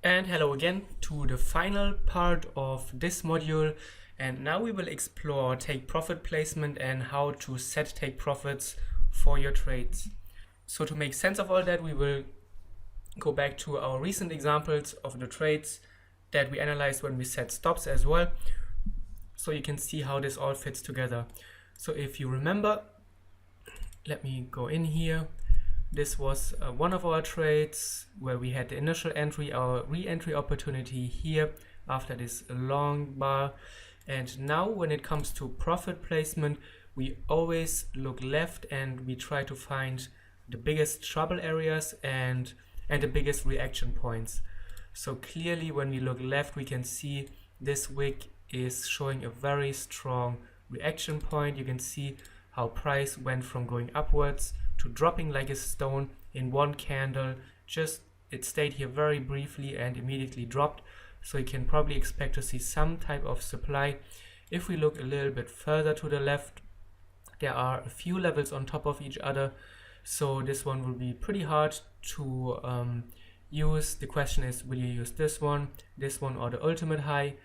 And hello again to the final part of this module, and now we will explore take profit placement and how to set take profits for your trades. So to make sense of all that, we will go back to our recent examples of the trades that we analyzed when we set stops as well, so you can see how this all fits together. So if you remember, let me go in here. This was one of our trades where we had the initial entry, our re-entry opportunity here after this long bar. And now when it comes to profit placement, we always look left and we try to find the biggest trouble areas and the biggest reaction points. So clearly when we look left, we can see this wick is showing a very strong reaction point. You can see how price went from going upwards to dropping like a stone in one candle. Just it stayed here very briefly and immediately dropped, so you can probably expect to see some type of supply. If we look a little bit further to the left, there are a few levels on top of each other, so this one will be pretty hard to use. The question is, will you use this one, or the ultimate high?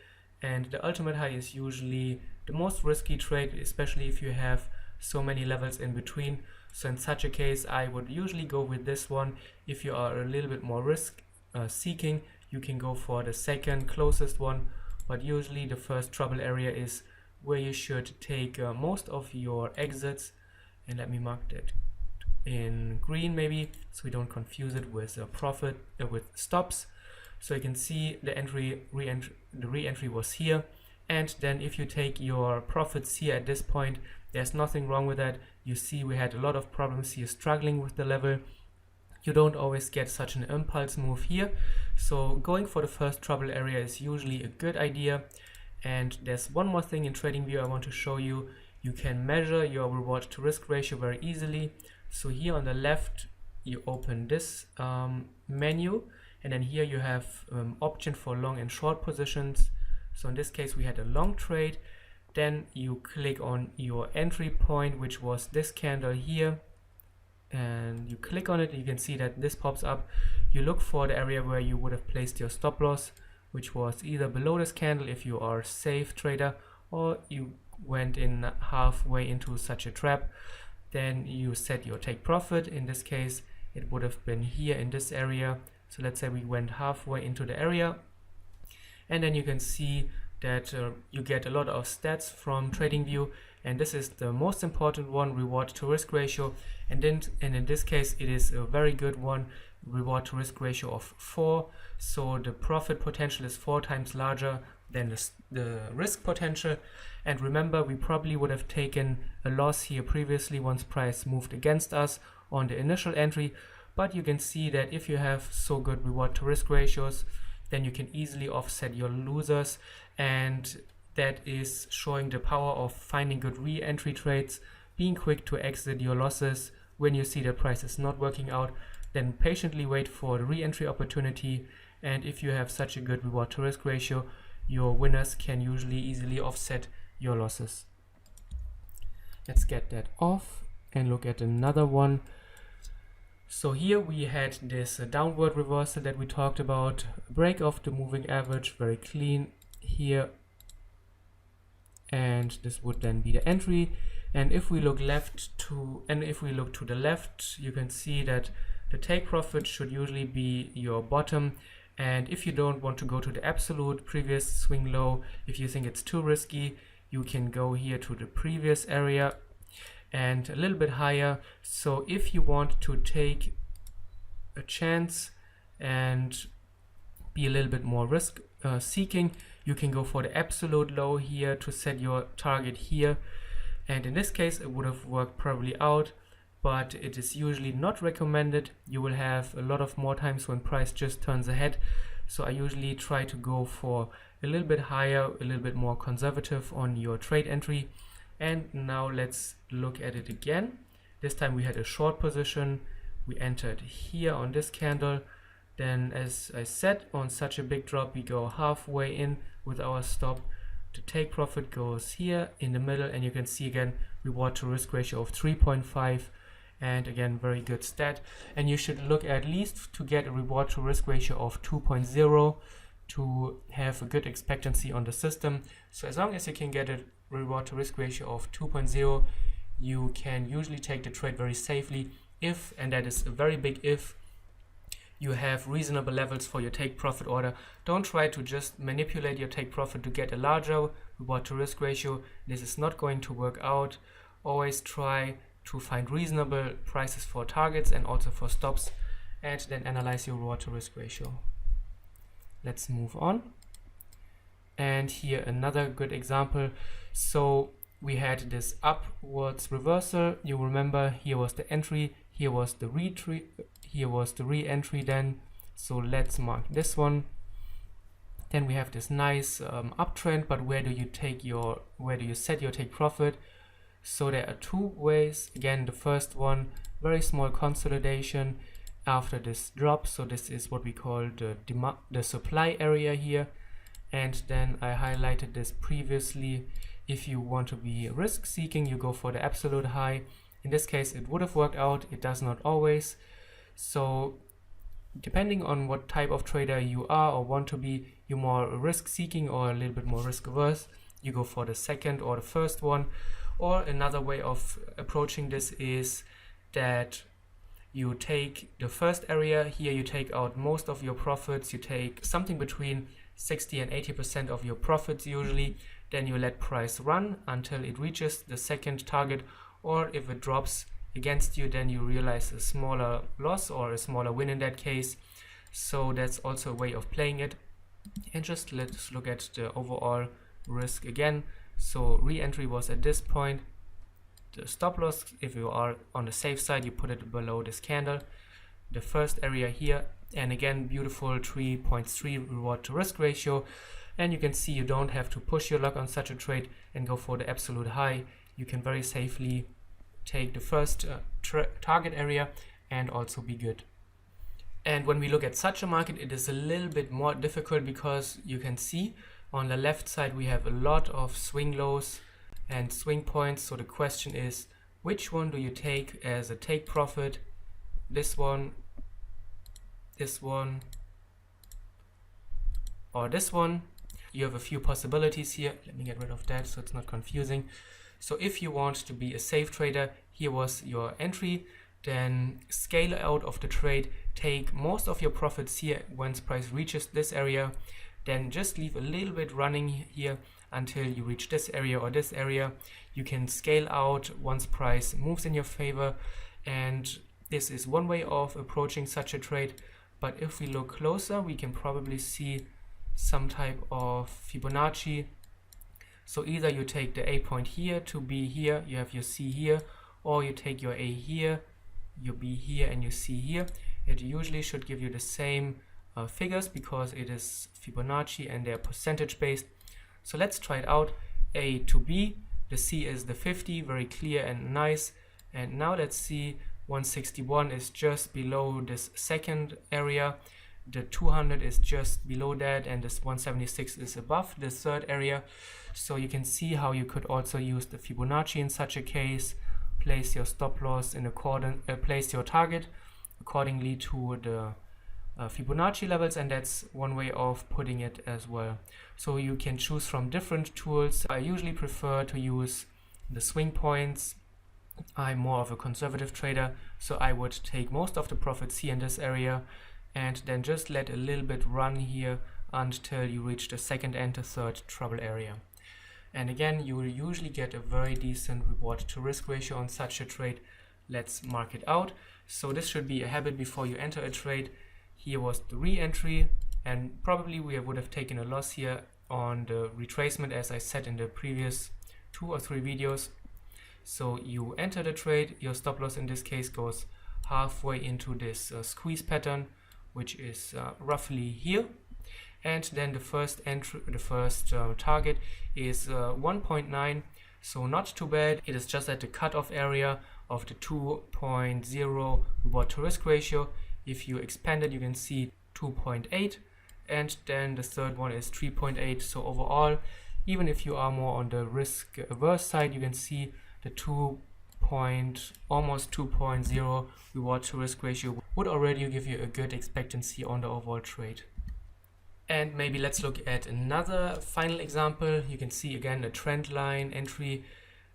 And the ultimate high is usually the most risky trade, especially if you have so many levels in between. So in such a case, I would usually go with this one. If you are a little bit more risk seeking, you can go for the second closest one, but usually the first trouble area is where you should take most of your exits. And let me mark that in green maybe, so we don't confuse it with profit with stops. So you can see the re-entry was here, and then if you take your profits here at this point, there's nothing wrong with that. You see we had a lot of problems here struggling with the level. You don't always get such an impulse move here, so going for the first trouble area is usually a good idea. And there's one more thing in TradingView I want to show you. You can measure your reward to risk ratio very easily. So here on the left you open this menu, and then here you have option for long and short positions. So in this case we had a long trade. Then you click on your entry point, which was this candle here, and you click on it. You can see that this pops up. You look for the area where you would have placed your stop loss, which was either below this candle if you are a safe trader, or you went in halfway into such a trap. Then you set your take profit. In this case it would have been here in this area. So let's say we went halfway into the area, and then you can see that you get a lot of stats from TradingView, and this is the most important one, reward to risk ratio. And in this case it is a very good one, reward to risk ratio of 4. So the profit potential is 4 times larger than the risk potential. And remember, we probably would have taken a loss here previously once price moved against us on the initial entry, but you can see that if you have so good reward to risk ratios, then you can easily offset your losers. And that is showing the power of finding good re-entry trades, being quick to exit your losses when you see the price is not working out, then patiently wait for the re-entry opportunity. And if you have such a good reward to risk ratio, your winners can usually easily offset your losses. Let's get that off and look at another one. So here we had this downward reversal that we talked about, break of the moving average, very clean here, and this would then be the entry. And if we look to the left, you can see that the take profit should usually be your bottom. And if you don't want to go to the absolute previous swing low, if you think it's too risky, you can go here to the previous area and a little bit higher. So if you want to take a chance and be a little bit more risk seeking, you can go for the absolute low here to set your target here. And in this case it would have worked probably out, but it is usually not recommended. You will have a lot of more times when price just turns ahead. So I usually try to go for a little bit higher, a little bit more conservative on your trade entry. And now let's look at it again. This time we had a short position. We entered here on this candle. Then, as I said, on such a big drop, we go halfway in with our stop. The take profit goes here in the middle, and you can see again reward to risk ratio of 3.5. and again, very good stat. And you should look at least to get a reward to risk ratio of 2.0 to have a good expectancy on the system. So as long as you can get a reward to risk ratio of 2.0, you can usually take the trade very safely if, and that is a very big if, you have reasonable levels for your take profit order. Don't try to just manipulate your take profit to get a larger reward to risk ratio. This is not going to work out. Always try to find reasonable prices for targets and also for stops, and then analyze your reward to risk ratio. Let's move on. And here another good example. So we had this upwards reversal. You remember, here was the entry, here was the re-entry then. So let's mark this one. Then we have this nice uptrend, but where do you set your take profit? So there are two ways. Again, the first one, very small consolidation after this drop. So this is what we call the supply area here. And then I highlighted this previously. If you want to be risk seeking, you go for the absolute high. In this case, it would have worked out. It does not always. So depending on what type of trader you are or want to be, you're more risk seeking or a little bit more risk averse, you go for the second or the first one. Or another way of approaching this is that you take the first area here, you take out most of your profits, you take something between 60 and 80% of your profits usually, then you let price run until it reaches the second target, or if it drops against you, then you realize a smaller loss or a smaller win in that case. So that's also a way of playing it. And just let's look at the overall risk again. So re-entry was at this point. The stop loss, if you are on the safe side, you put it below this candle. The first area here, and again, beautiful 3.3 reward to risk ratio. And you can see you don't have to push your luck on such a trade and go for the absolute high. You can very safely take the first target area and also be good. And when we look at such a market, it is a little bit more difficult because you can see on the left side we have a lot of swing lows and swing points. So the question is, which one do you take as a take profit? This one, or this one? You have a few possibilities here. Let me get rid of that so it's not confusing. So if you want to be a safe trader, here was your entry, then scale out of the trade, take most of your profits here once price reaches this area, then just leave a little bit running here until you reach this area or this area. You can scale out once price moves in your favor, and this is one way of approaching such a trade. But if we look closer, we can probably see some type of Fibonacci. So either you take the A point here to B here, you have your C here, or you take your A here, your B here, and your C here. It usually should give you the same figures because it is Fibonacci and they're percentage based. So let's try it out. A to B, the C is the 50, very clear and nice. And now let's see, 161 is just below this second area. The 200 is just below that, and this 176 is above the third area. So you can see how you could also use the Fibonacci in such a case. Place your stop loss in accordance, place your target accordingly to the Fibonacci levels, and that's one way of putting it as well. So you can choose from different tools. I usually prefer to use the swing points. I'm more of a conservative trader, so I would take most of the profits here in this area and then just let a little bit run here until you reach the second and the third trouble area. And again, you will usually get a very decent reward to risk ratio on such a trade. Let's mark it out. So this should be a habit before you enter a trade. Here was the re-entry, and probably we would have taken a loss here on the retracement, as I said in the previous 2 or 3 videos. So you enter the trade, your stop loss in this case goes halfway into this squeeze pattern, which is roughly here. And then the first target is 1.9, so not too bad. It is just at the cutoff area of the 2.0 reward to risk ratio. If you expand it, you can see 2.8, and then the third one is 3.8. So overall, even if you are more on the risk averse side, you can see the 2.0 almost 2.0 reward to risk ratio would already give you a good expectancy on the overall trade. And maybe let's look at another final example. You can see again a trend line entry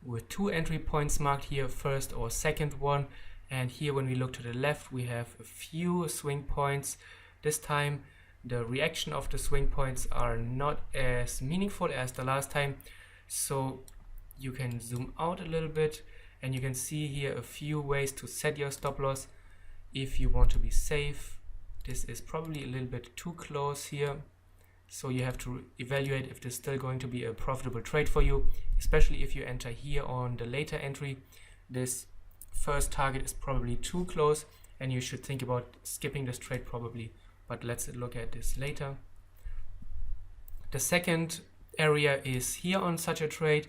with 2 entry points marked here, first or second one. And here when we look to the left, we have a few swing points. This time the reaction of the swing points are not as meaningful as the last time. So you can zoom out a little bit and you can see here a few ways to set your stop loss if you want to be safe. This is probably a little bit too close here, so you have to evaluate if this is still going to be a profitable trade for you, especially if you enter here on the later entry. This first target is probably too close and you should think about skipping this trade probably, but let's look at this later. The second area is here on such a trade.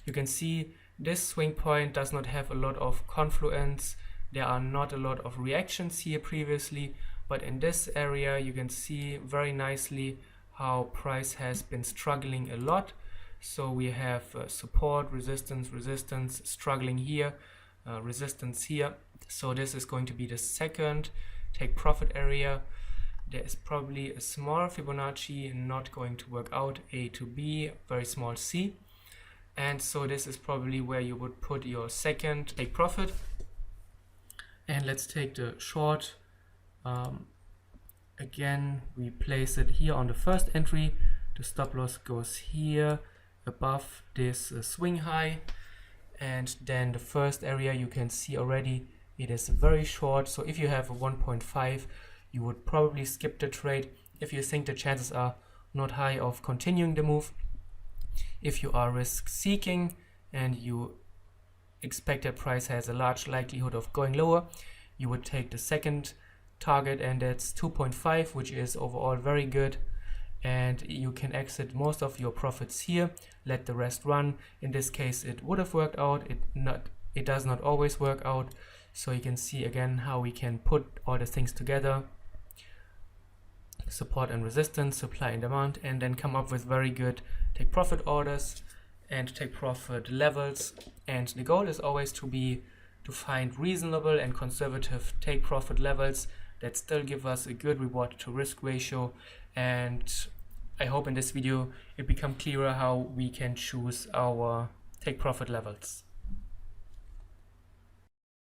You can see this swing point does not have a lot of confluence. There are not a lot of reactions here previously, but in this area you can see very nicely how price has been struggling a lot. So we have support, resistance, resistance, struggling here, resistance here. So this is going to be the second take profit area. There is probably a small Fibonacci not going to work out, A to B, very small C. And so this is probably where you would put your second take profit. And let's take the short. Again, we place it here on the first entry. The stop loss goes here above this swing high. And then the first area you can see already, it is very short. So if you have a 1.5, you would probably skip the trade if you think the chances are not high of continuing the move. If you are risk seeking and you expect that price has a large likelihood of going lower, you would take the second target, and that's 2.5, which is overall very good, and you can exit most of your profits here, let the rest run. In this case it would have worked out, it does not always work out. So you can see again how we can put all the things together, support and resistance, supply and demand, and then come up with very good take profit orders and take profit levels. And the goal is always to find reasonable and conservative take profit levels that still give us a good reward to risk ratio. And I hope in this video it becomes clearer how we can choose our take profit levels.